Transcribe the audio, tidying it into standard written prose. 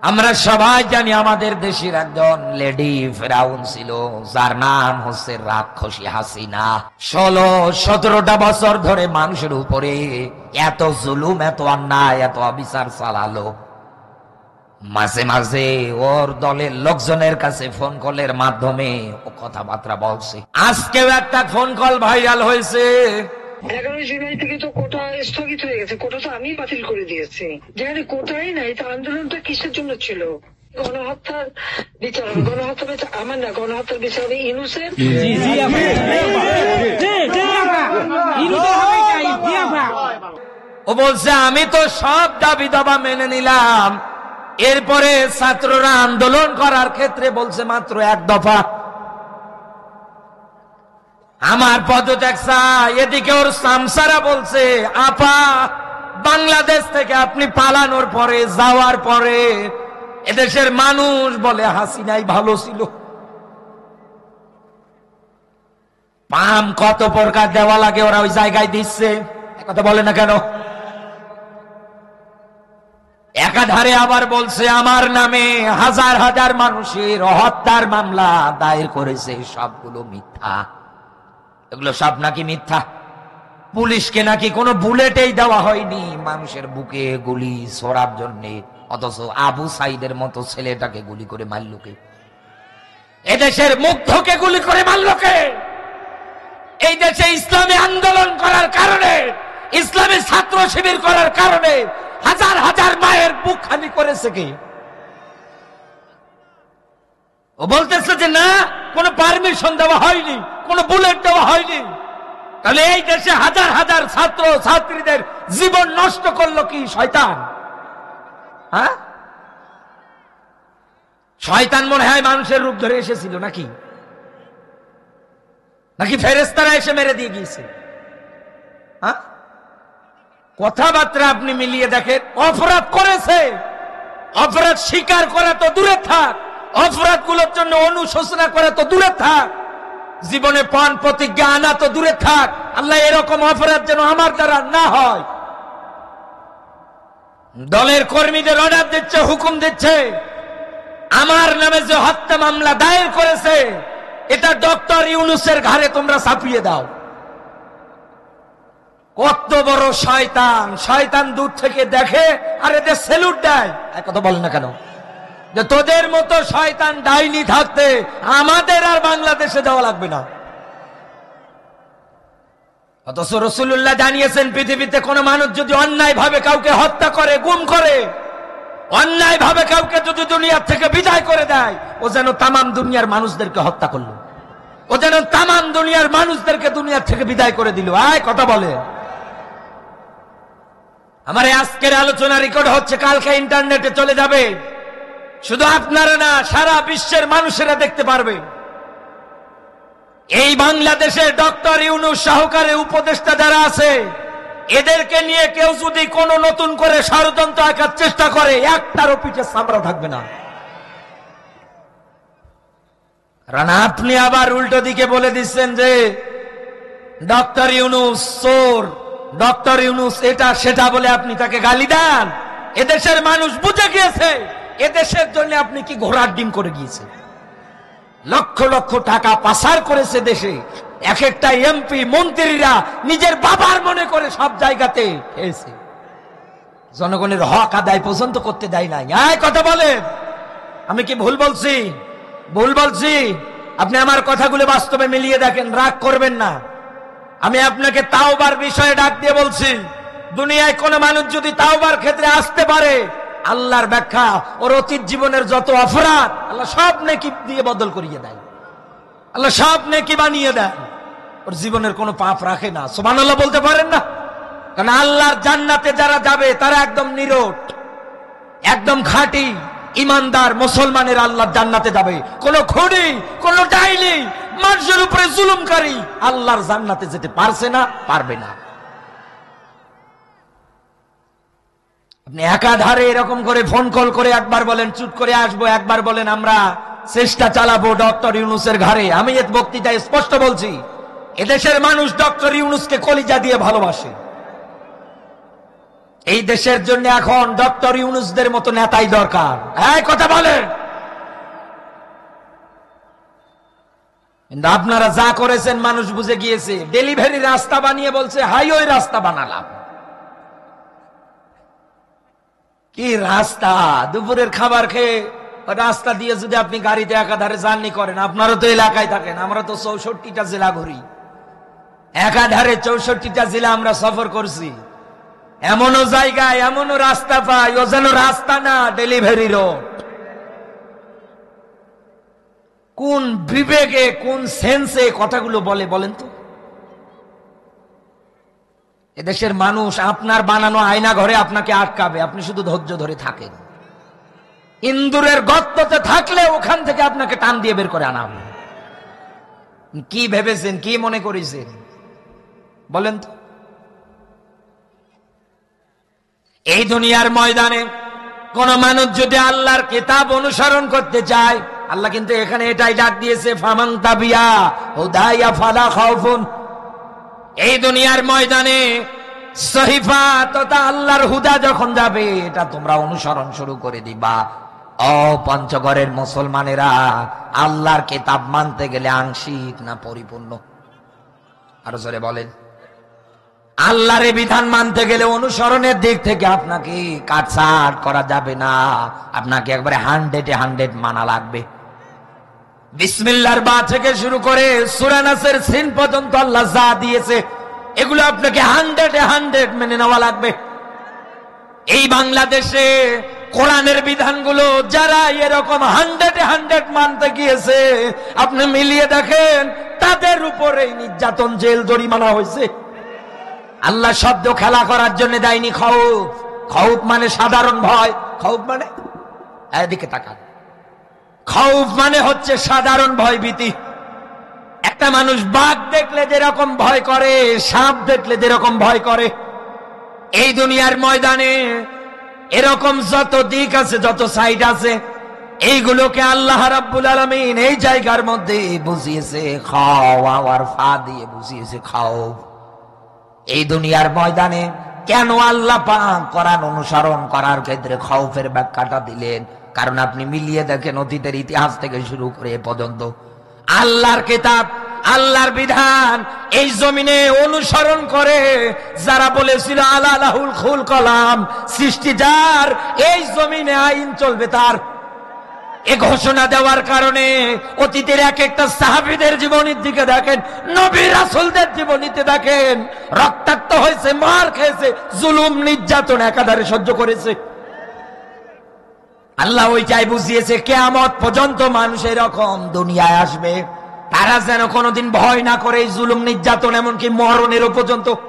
আমরা সবাই জানি আমাদের দেশের একজন লেডি ফেরাউন ছিল, যার নাম হচ্ছে রাক্ষসী হাসিনা। 16-17টা বছর ধরে মানুষের উপরে এত জুলুম, এত অন্যায়, এত অবিচার চালালো। মাঝে মাঝে ওর দলের লোকজনের কাছে ফোন কলের মাধ্যমে ও কথাবার্তা বলছে। আজকেও একটা ফোন কল ভাইরাল হয়েছে। 11 জুলাই থেকে তো কোটা স্থগিত হয়ে গেছে। কোটা তো আমি বাতিল করে দিয়েছি। যেখানে কোটাই নাই, তা আন্দোলনটা কিসের জন্য ছিল? গণহত্যার বিচার, গণহত্যার বিচার আমার না, গণহত্যার বিচার ইউনূসের। ও বলছে আমি তো সব দাবি দাবা মেনে নিলাম, এরপরে ছাত্ররা আন্দোলন করার ক্ষেত্রে বলছে মাত্র এক দফা আমার পদত্যাগ চাই। এদিকে ওর সামসারা বলছে আপা, বাংলাদেশ থেকে আপনি পালানোর পরে, যাওয়ার পরে এদেশের মানুষ বলে হাসিনাই ভালো ছিল। পাম কত প্রকার দেওয়া লাগে ওরা ওই জায়গায় দিচ্ছে, কথা বলে না কেন? একাধারে আবার বলছে আমার নামে হাজার হাজার মানুষের হত্যার মামলা দায়ের করেছে, সবগুলো মিথ্যা। এগুলো সব নাকি মিথ্যা। পুলিশকে নাকি কোনো বুলেটেই দেওয়া হয়নি মানুষের বুকে গুলি ছোড়ার জন্য, অথচ আবু সাইদের মতো ছেলেটাকে গুলি করে মারল কে? এদেশের মুগ্ধকে গুলি করে মারল কে? এই দেশে ইসলামী আন্দোলন করার কারণে, ইসলামী ছাত্র শিবির করার কারণে হাজার হাজার মায়ের বুক খালি করেছে কে? ও বলতেছে যে না, কোনো পারমিশন দেওয়া হয়নি, কোনো বুলেট দেওয়া হয়নি। তাহলে এই দেশে হাজার হাজার ছাত্র ছাত্রীদের জীবন নষ্ট করলো কি শয়তান? হ্যাঁ, শয়তান মনে হয় মানুষের রূপ ধরে এসেছিল নাকি? নাকি ফেরেশতারা এসে মেরে দিয়ে গিয়েছে? হ্যাঁ, কথাবার্তা আপনি মিলিয়ে দেখেন। অপরাধ করেছে, অপরাধ স্বীকার করা তো দূরে থাক, অপরাধ গুলোর জন্য অনুশোচনা করা তো দূরে থাক, জীবনে পান প্রতিজ্ঞা আনা তো দূরে থাক। আল্লাহ এরকম অপরাধ যেন আমার দ্বারা না হয়। দলের কর্মীদের অর্ডার দিচ্ছে, হুকুম দিচ্ছে, আমার নামে যে হত্যা মামলা দায়ের করেছে এটা ডক্টর ইউনূসের ঘাড়ে তোমরা চাপিয়ে দাও। কত বড় শয়তান! শয়তান দূর থেকে দেখে আর এদের সেলুট দেয়। কথা বল না কেন যে তোদের মতো শয়তান ডাইনি থাকতে আমাদের আর বাংলাদেশে যাওয়া লাগবে না। অথচ রাসূলুল্লাহ জানিয়েছেন পৃথিবীতে কোন মানুষ যদি অন্যায় ভাবে কাউকে হত্যা করে, গুম করে, অন্যায় ভাবে কাউকে যদি দুনিয়ার থেকে বিদায় করে দেয়, ও যেন তামাম দুনিয়ার মানুষদেরকে হত্যা করলো, ও যেন তামাম দুনিয়ার মানুষদেরকে দুনিয়ার থেকে বিদায় করে দিল। আয় কথা বলে। আমার আজকের আলোচনা রেকর্ড হচ্ছে, কালকে ইন্টারনেটে চলে যাবে। শুধু আপনারা না, সারা বিশ্বের মানুষেরা দেখতে পারবে। এই বাংলাদেশের ডক্টর ইউনূস সহকারে উপদেষ্টা যারা আছে, এদেরকে নিয়ে কেউ যদি কোনো নতুন করে ষড়যন্ত্র আঁকার চেষ্টা করে, একটারও পিঠে চামড়া থাকবে না। কারণ আপনি আবার উল্টো দিকে বলে দিচ্ছেন যে ডক্টর ইউনূস চোর, ডক্টর ইউনূস এটা সেটা বলে আপনি তাকে গালি দেন। এদেশের মানুষ বুঝে গিয়েছে এদেশের জন্য আপনি কি ঘোড়ার ডিম করে গিয়েছে। লক্ষ লক্ষ টাকা পাচার করেছে দেশে। এক একটা এমপি মন্ত্রীরা নিজের বাবার মনে করে সব জায়গাতে খেয়েছে, জনগণের হক আদায় পর্যন্ত করতে দেয় নাই। আয় কথা বলেন, আমি কি ভুল বলছি? ভুল বলছি? আপনি আমার কথাগুলো বাস্তবে মিলিয়ে দেখেন, রাগ করবেন না। আমি আপনাকে তাওবার বিষয়ে ডাক দিয়ে বলছি, দুনিয়ায় কোন মানুষ যদি তাওবার ক্ষেত্রে আসতে পারে, আল্লাহর ব্যাখ্যা, ওর অতীত জীবনের যত অপরাধ আল্লাহ সব নেকি দিয়ে বদল করিয়ে দেয়, আল্লাহ সব নেকি বানিয়ে দেয়, ওর জীবনের কোনো পাপ রাখে না। সুবহানাল্লাহ বলতে পারেন না? কারণ আল্লাহর জান্নাতে যারা যাবে তারা একদম নিরট, একদম খাঁটি ইমানদার মুসলমানের আল্লাহর জান্নাতে যাবে। কোন খুনি, কোন ডাইনি, মানুষের উপরে জুলুমকারী আল্লাহর জান্নাতে যেতে পারছে না, পারবে না। আপনি একাধারে এরকম করে ফোন কল করে একবার বলেন চুপ করে আসবো, একবার বলেন আমরা চেষ্টা চালাবো ডক্টর ইউনূসের ঘাড়ে। আমি এই বক্তৃতায় স্পষ্ট বলছি, এদেশের মানুষ ডক্টর ইউনূসকে কলিজা দিয়ে ভালোবাসে। এই দেশের জন্য এখন ডক্টর ইউনূসদের মতো নেতাই দরকার। এই কথা বলেন। কিন্তু আপনারা যা করেছেন মানুষ বুঝে গিয়েছে। ডেলিভারি রাস্তা বানিয়ে বলছে হাইওয়ে রাস্তা বানালাম। কি রাস্তা! দুপুরের খাবার খেয়ে রাস্তা দিয়ে যদি আপনি গাড়িতে একাধারে জার্নি করেন, আপনারা তো এলাকায় থাকেন, আমরা তো 64টা জেলা ঘুরি, একাধারে 64টা জেলা আমরা সফর করছি। এমনও জায়গায় এমনও রাস্তা পাই ও যেন রাস্তা না, ডেলিভারি রোড। কোন বিবেকে, কোন সেন্সে কথাগুলো বলে বলেন তো? এদেশের মানুষ আপনার বানানো আয়না ঘরে আপনাকে আটকাবে, আপনি শুধু ধৈর্য ধরে থাকেন। ইন্দুরের গর্ততে থাকলে ওখান থেকে আপনাকে টান দিয়ে বের করে আনা হবে। কি ভেবেছেন, কি মনে করেছেন বলেন তো? এই দুনিয়ার ময়দানে কোন মানুষ যদি আল্লাহর কিতাব অনুসরণ করতে চায়, আল্লাহ কিন্তু এখানে এটাই ডাক দিয়েছে, ফামান তাবিয়া হুদায়া ফালা খাউফুন। এই দুনিয়ার ময়দানে সহিফা তথা আল্লাহর হুদা যখন যাবে, এটা তোমরা অনুসরণ শুরু করে দিবা। ও পঞ্চগড়ের মুসলমানেরা, আল্লাহর কিতাব মানতে গেলে আংশিক না পরিপূর্ণ? আরো জোরে বলেন। আল্লাহর বিধান মানতে গেলে অনুসরণের দিক থেকে আপনাকে কাটছাট করা যাবে না, আপনাকে একবারে 100 মানা লাগবে। বিসমিল্লাহর বা থেকে শুরু করে সূরা নাসের সিন পর্যন্ত আল্লাহ যা দিয়েছে এগুলো আপনাকে 100 মেনে নেওয়া লাগবে। এই বাংলাদেশে কোরআনের বিধানগুলো যারা এরকম 100 মানতে গিয়েছে, আপনি মিলিয়ে দেখেন তাদের উপরে নির্যাতন, জেল, জরিমানা হয়েছে। আল্লাহ শব্দ খেলা করার জন্য দেয়নি খৌফ। খৌফ মানে সাধারণ ভয়। খৌফ মানে, এদিকে তাকান, খৌফ মানে হচ্ছে সাধারণ ভয় ভীতি। একটা মানুষ বাঘ দেখলে যেরকম ভয় করে, সাপ দেখলে যেরকম ভয় করে, এই দুনিয়ার ময়দানে এরকম যত দিক আছে, যত সাইড আছে, এইগুলোকে আল্লাহ রাব্বুল আলামিন এই জায়গার মধ্যে বুঝিয়েছে খাওয়ার ফা দিয়ে বুঝিয়েছে খাওফ। এই দুনিয়ার ময়দানে কেন আল্লাহ পাক কোরআন অনুসরণ করার ক্ষেত্রে খাউফের ব্যাখ্যাটা দিলেন? কারণ আপনি মিলিয়ে দেখেন অতীতের ইতিহাস থেকে শুরু করে এ পর্যন্ত আল্লাহর কিতাব, আল্লাহর বিধান এই জমিনে অনুসরণ করে যারা বলেছিল আলা লাহুল খুল কলাম, সৃষ্টি যার, এই জমিনে আইন চলবে তার, এ ঘোষণা দেওয়ার কারণে অতীতের এক একটা সাহাবীদের জীবনীর দিকে দেখেন, নবী রাসূলদের জীবনীতে দেখেন, রক্তাক্ত হয়েছে, মার খেয়েছে, জুলুম নির্যাতন একাধারে সহ্য করেছে। আল্লাহ ওইটাই বুঝিয়েছে কিয়ামত পর্যন্ত মানুষ এরকম দুনিয়ায় আসবে, তারা যেন কোনোদিন ভয় না করে এই জুলুম নির্যাতন, এমনকি মরণেরও পর্যন্ত